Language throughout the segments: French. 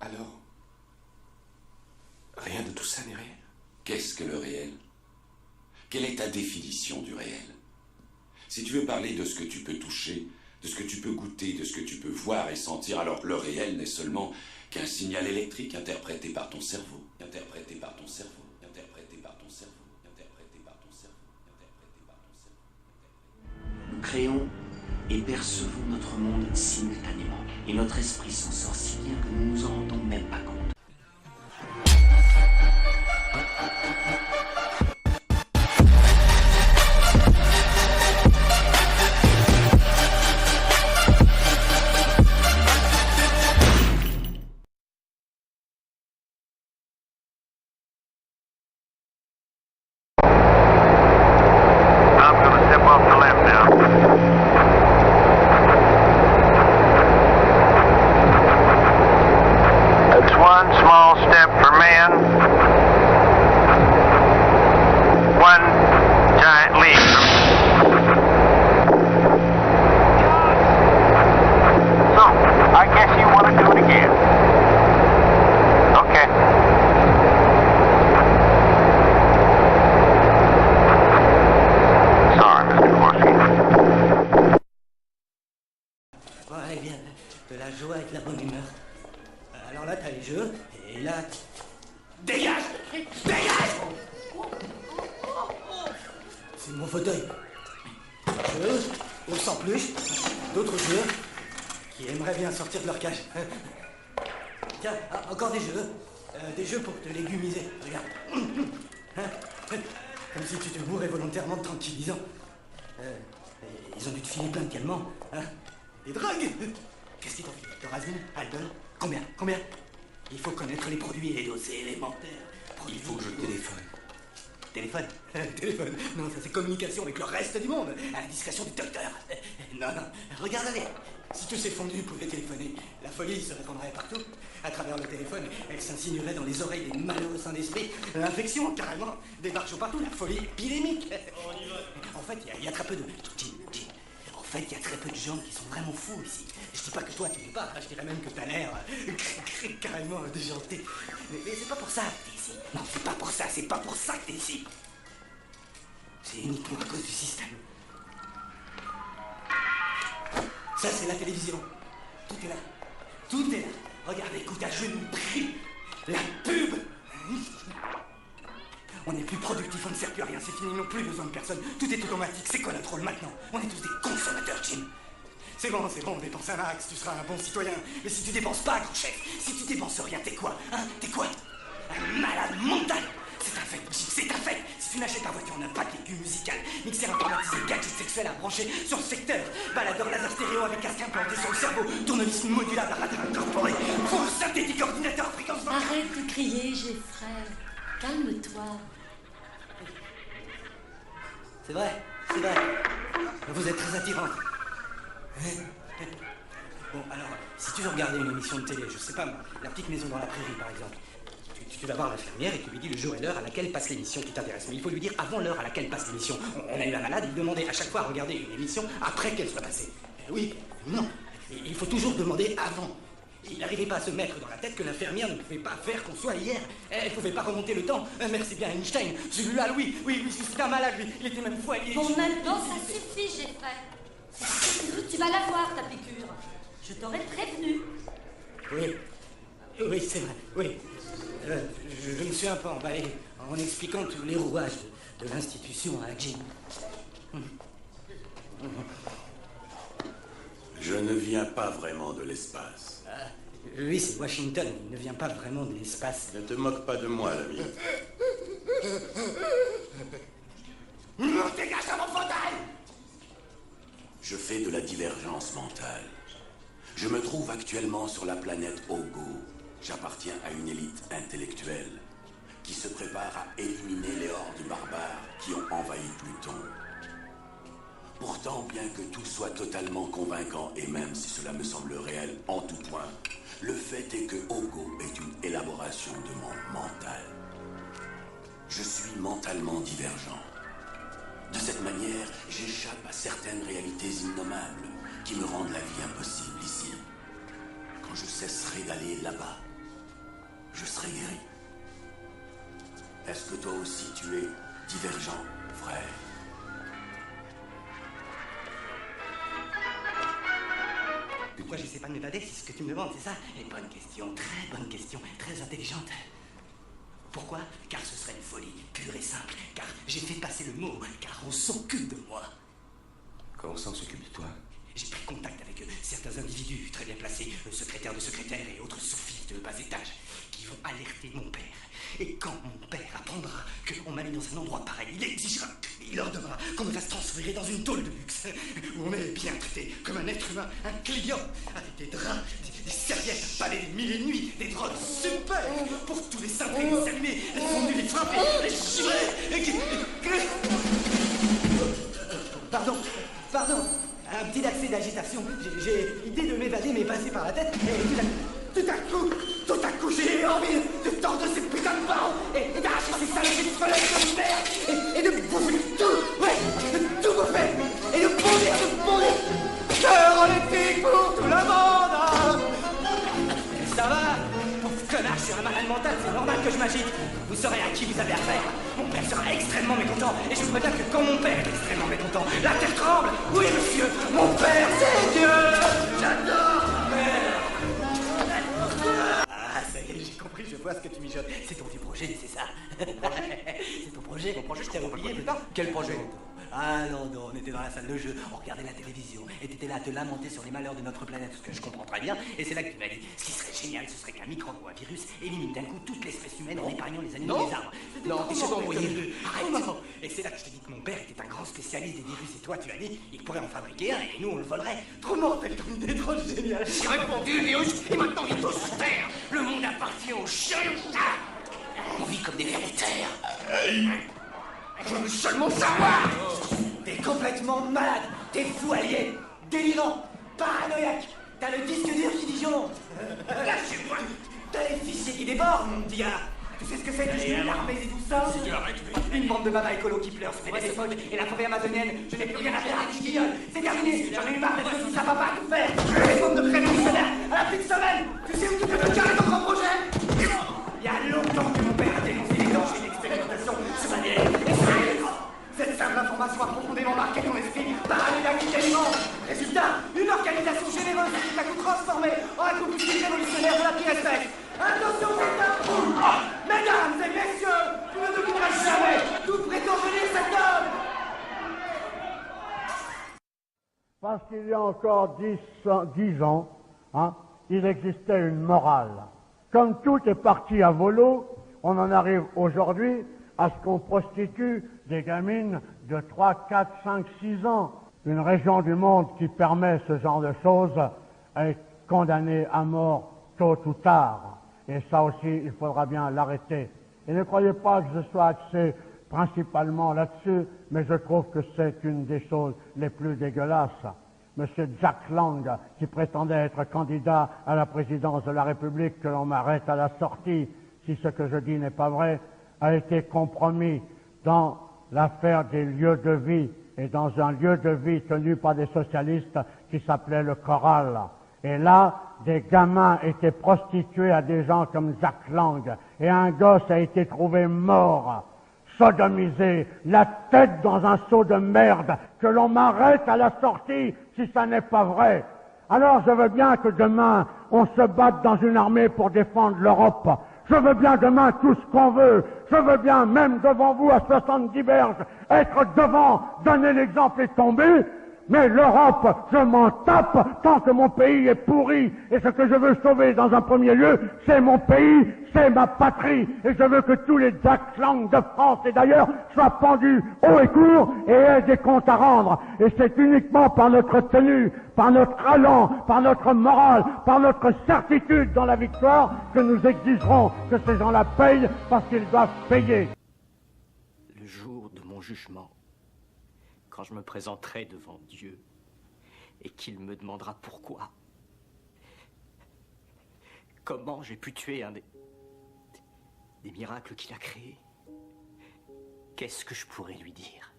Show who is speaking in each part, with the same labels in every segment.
Speaker 1: Alors, rien de tout ça n'est réel?
Speaker 2: Qu'est-ce que le réel? Quelle est ta définition du réel? Si tu veux parler de ce que tu peux toucher, de ce que tu peux goûter, de ce que tu peux voir et sentir, alors le réel n'est seulement qu'un signal électrique interprété par ton cerveau, interprété par ton cerveau, interprété par ton cerveau, interprété par ton cerveau, interprété par ton cerveau.
Speaker 3: Nous créons et percevons notre monde simultanément, et notre esprit s'en sort si bien que nous ne nous en rendons même pas compte.
Speaker 4: Eh bien, de la joie et de la bonne humeur. Alors là, t'as les jeux, et là... Dégage! Dégage! C'est mon fauteuil. Jeux, au sans plus, d'autres jeux qui aimeraient bien sortir de leur cage. Tiens, encore des jeux. Des jeux pour te légumiser, regarde. Comme si tu te bourrais volontairement de tranquillisants. Ils ont dû te filer plein de calmants, hein? Des drogues! Qu'est-ce qu'ils t'ont fait? Thorazine? Aldol? Combien? Il faut connaître les produits et les doses, c'est élémentaire.
Speaker 1: Il faut que je téléphone.
Speaker 4: Téléphone? Téléphone? Non, ça c'est communication avec le reste du monde, à la discrétion du docteur. Non, regarde-les. Si tous ces fondus pouvaient téléphoner, la folie se répandrait partout. À travers le téléphone, elle s'insinuerait dans les oreilles des malheureux sans esprit. L'infection, carrément, débarque partout, la folie épidémique.
Speaker 5: On y va.
Speaker 4: En fait, il y a très peu de... En fait, il y a très peu de gens qui sont vraiment fous ici. Je dis pas que toi, tu n'es pas. Je dirais même que t'as l'air carrément déjanté. Mais c'est pas pour ça que t'es ici. Non, c'est pas pour ça que t'es ici. C'est uniquement à cause du système. Ça, c'est la télévision. Tout est là. Regarde, écoute, je nous prie. La pub. On n'est plus productif, on ne sert plus à rien, c'est fini, ils n'ont plus besoin de personne. Tout est automatique, c'est quoi notre rôle maintenant? On est tous des consommateurs, Jim. C'est bon, dépense un max, tu seras un bon citoyen. Mais si tu dépenses pas, grand chef, si tu dépenses rien, t'es quoi? Hein? T'es quoi? Un malade mental. C'est un fait, Jim, c'est un fait. Si tu n'achètes pas voiture, n'a pas de légumes musical, mixeur informatisé, gadget sexuel à brancher sur le secteur, baladeur laser stéréo avec casque implanté sur le cerveau, tournevis modulable à radio incorporé, four synthétique, ordinateur, fréquence...
Speaker 6: Arrête de crier, j'ai frère. Calme-toi.
Speaker 4: C'est vrai. Vous êtes très attirante. Bon, alors, si tu veux regarder une émission de télé, je sais pas moi, La Petite Maison dans la Prairie, par exemple, tu vas voir l'infirmière et tu lui dis le jour et l'heure à laquelle passe l'émission qui t'intéresse. Mais il faut lui dire avant l'heure à laquelle passe l'émission. On a eu un malade, il demandait à chaque fois à regarder une émission après qu'elle soit passée. Oui, non. Il faut toujours demander avant. Il n'arrivait pas à se mettre dans la tête que l'infirmière ne pouvait pas faire qu'on soit hier. Elle ne pouvait pas remonter le temps. Merci bien Einstein. Celui-là, oui, c'est un malade, lui. Il était même fou.
Speaker 6: Bon, maintenant, ça suffit, j'ai fait. Tu vas la voir, ta piqûre. Je t'aurais prévenu.
Speaker 4: Oui, c'est vrai, oui. Je me suis un peu emballé en expliquant tous les rouages de l'institution à Jim.
Speaker 2: Je ne viens pas vraiment de l'espace.
Speaker 4: Lui, c'est Washington. Il ne vient pas vraiment de l'espace.
Speaker 2: Ne te moque pas de moi, l'ami.
Speaker 4: Dégage de mon fauteuil!
Speaker 2: Je fais de la divergence mentale. Je me trouve actuellement sur la planète Ogo. J'appartiens à une élite intellectuelle qui se prépare à éliminer les hordes barbares qui ont envahi Pluton. Pourtant, bien que tout soit totalement convaincant, et même si cela me semble réel en tout point, le fait est que Ogo est une élaboration de mon mental. Je suis mentalement divergent. De cette manière, j'échappe à certaines réalités innommables qui me rendent la vie impossible ici. Quand je cesserai d'aller là-bas,
Speaker 1: je serai guéri. Est-ce que toi aussi tu es divergent, frère?
Speaker 4: Pourquoi j'essaie pas de m'évader? C'est ce que tu me demandes, c'est ça? Et bonne question, très intelligente. Pourquoi? Car ce serait une folie pure et simple. Car j'ai fait passer le mot. Car on s'occupe de moi.
Speaker 1: Comment ça on s'occupe de toi?
Speaker 4: J'ai pris contact avec certains individus très bien placés, secrétaires de secrétaires et autres sophistes de bas étage, qui vont alerter mon père. Et quand mon père apprendra qu'on m'a mis dans un endroit pareil, il exigera, il ordonnera qu'on me fasse transférer dans une tôle de luxe, où on est bien traité comme un être humain, un client, avec des draps, des serviettes, un palais des mille et nuits, des drogues super, pour tous les cintrés, les saluer, les fondus, les frapper, les chirer, Pardon, un petit accès d'agitation. J'ai idée de m'évader, mais passé par la tête, et tout à coup, j'ai envie de tordre ces putains de barreaux, et d'arracher ces saloperies de fenêtres de merde, et de bouffer tout, ouais, de tout bouffer, et de bondir, cœur en éthique pour tout le monde, hein. Ça va, pauvre connard, je suis un malade mental, c'est normal que je m'agite. Vous saurez à qui vous avez affaire. Mon père sera extrêmement mécontent, et je vous préviens que quand mon père est extrêmement mécontent, la terre tremble. Oui, monsieur, mon père, c'est Dieu. J'adore mon père. Ah, ça y est, j'ai compris, je vois ce que tu mijotes. C'est ton petit projet, c'est ça? C'est ton projet? Mon projet, je t'avais oublié, putain. Quel projet? Ah non, on était dans la salle de jeu, on regardait la télévision, et t'étais là à te lamenter sur les malheurs de notre planète, ce que je comprends très bien, et c'est là que tu m'as dit, ce qui serait génial, ce serait qu'un microbe ou un virus élimine d'un coup toute l'espèce humaine en épargnant les animaux et les arbres. Non, t'es chez t'envoyer. Arrête. Et c'est là que je t'ai dit que mon père était un grand spécialiste des virus, et toi tu as dit, il pourrait en fabriquer un, et nous on le volerait. Trop mortel comme idée, trop génial.
Speaker 1: J'ai répondu, virus, et maintenant il tous sur Terre. Le monde appartient aux chiens et aux chats. On vit comme des vers de terre. Je veux seulement savoir.
Speaker 4: T'es complètement malade, t'es fou allié, délirant, paranoïaque. T'as le disque dur qui disjoncte.
Speaker 1: Lâchez-moi.
Speaker 4: T'as les fichiers qui débordent, mon petit gars. Tu sais ce que c'est que l'armée et tout ça? Une bande de baba écolo qui pleure, se fait des époques, et la forêt amazonienne, je n'ai plus rien à faire à qui guignole. C'est terminé, j'en ai eu marre d'être aussi, ça va pas tout faire. Les bombes de préventionnaires, à la fin de semaine, tu sais où tu peux te carrer ton grand projet? Il y a longtemps que mon père a dénoncé les dangers d'expérimentation sur la vieille. Et cette simple information a profondément marqué ton esprit paranoïaque et délirant. Résultat, une organisation généreuse qui t'a tout transformé en un combustible révolutionnaire de la pire espèce. Attention, c'est un fou. Mesdames et messieurs, vous ne devinerez jamais d'où prétend venir cet homme.
Speaker 5: Parce qu'il y a encore 10 ans, hein, il existait une morale. Comme tout est parti à volo, on en arrive aujourd'hui à ce qu'on prostitue des gamines de 3, 4, 5, 6 ans. Une région du monde qui permet ce genre de choses est condamnée à mort tôt ou tard. Et ça aussi, il faudra bien l'arrêter. Et ne croyez pas que je sois axé principalement là-dessus, mais je trouve que c'est une des choses les plus dégueulasses. Monsieur Jack Lang, qui prétendait être candidat à la présidence de la République, que l'on m'arrête à la sortie, si ce que je dis n'est pas vrai, a été compromis dans l'affaire des lieux de vie et dans un lieu de vie tenu par des socialistes qui s'appelait le Choral. Et là, des gamins étaient prostitués à des gens comme Jack Lang, et un gosse a été trouvé mort, sodomisé, la tête dans un seau de merde, que l'on m'arrête à la sortie si ça n'est pas vrai. Alors je veux bien que demain, on se batte dans une armée pour défendre l'Europe. Je veux bien demain tout ce qu'on veut. Je veux bien, même devant vous, à 70 berges, être devant, donner l'exemple et tomber. Mais l'Europe, je m'en tape tant que mon pays est pourri. Et ce que je veux sauver dans un premier lieu, c'est mon pays, c'est ma patrie. Et je veux que tous les Jack Lang de France et d'ailleurs soient pendus haut et court et aient des comptes à rendre. Et c'est uniquement par notre tenue, par notre allant, par notre morale, par notre certitude dans la victoire que nous exigerons que ces gens-là payent parce qu'ils doivent payer.
Speaker 7: Le jour de mon jugement, quand je me présenterai devant Dieu et qu'il me demandera pourquoi, comment j'ai pu tuer un des miracles qu'il a créés, qu'est-ce que je pourrais lui dire?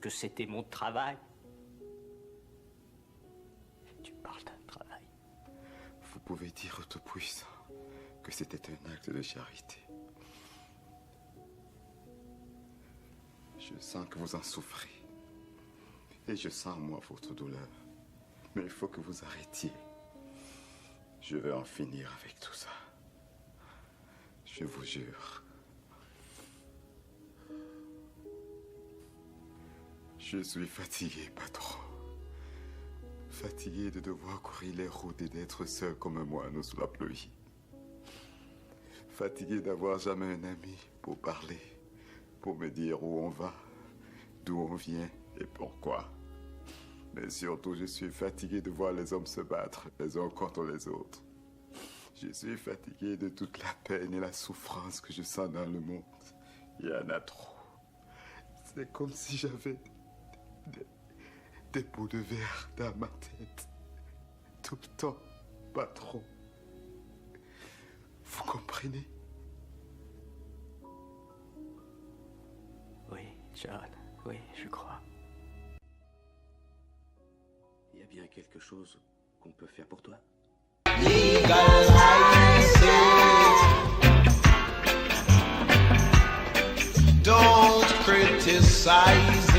Speaker 7: Que c'était mon travail? Tu parles d'un travail.
Speaker 1: Vous pouvez dire au Tout-Puissant que
Speaker 8: c'était un acte de charité. Je sens que vous en souffrez. Et je sens, moi, votre douleur. Mais il faut que vous arrêtiez. Je vais en finir avec tout ça. Je vous jure. Je suis fatigué, patron. Fatigué de devoir courir les routes et d'être seul comme un moineau sous la pluie. Fatigué d'avoir jamais un ami pour parler, pour me dire où on va, d'où on vient et pourquoi. Mais surtout, je suis fatigué de voir les hommes se battre les uns contre les autres. Je suis fatigué de toute la peine et la souffrance que je sens dans le monde. Il y en a trop. C'est comme si j'avais des bouts de verre dans ma tête. Tout le temps, pas trop. Vous comprenez?
Speaker 7: Oui, John, oui, je crois.
Speaker 3: Il y a bien quelque chose qu'on peut faire pour toi?
Speaker 9: Don't criticize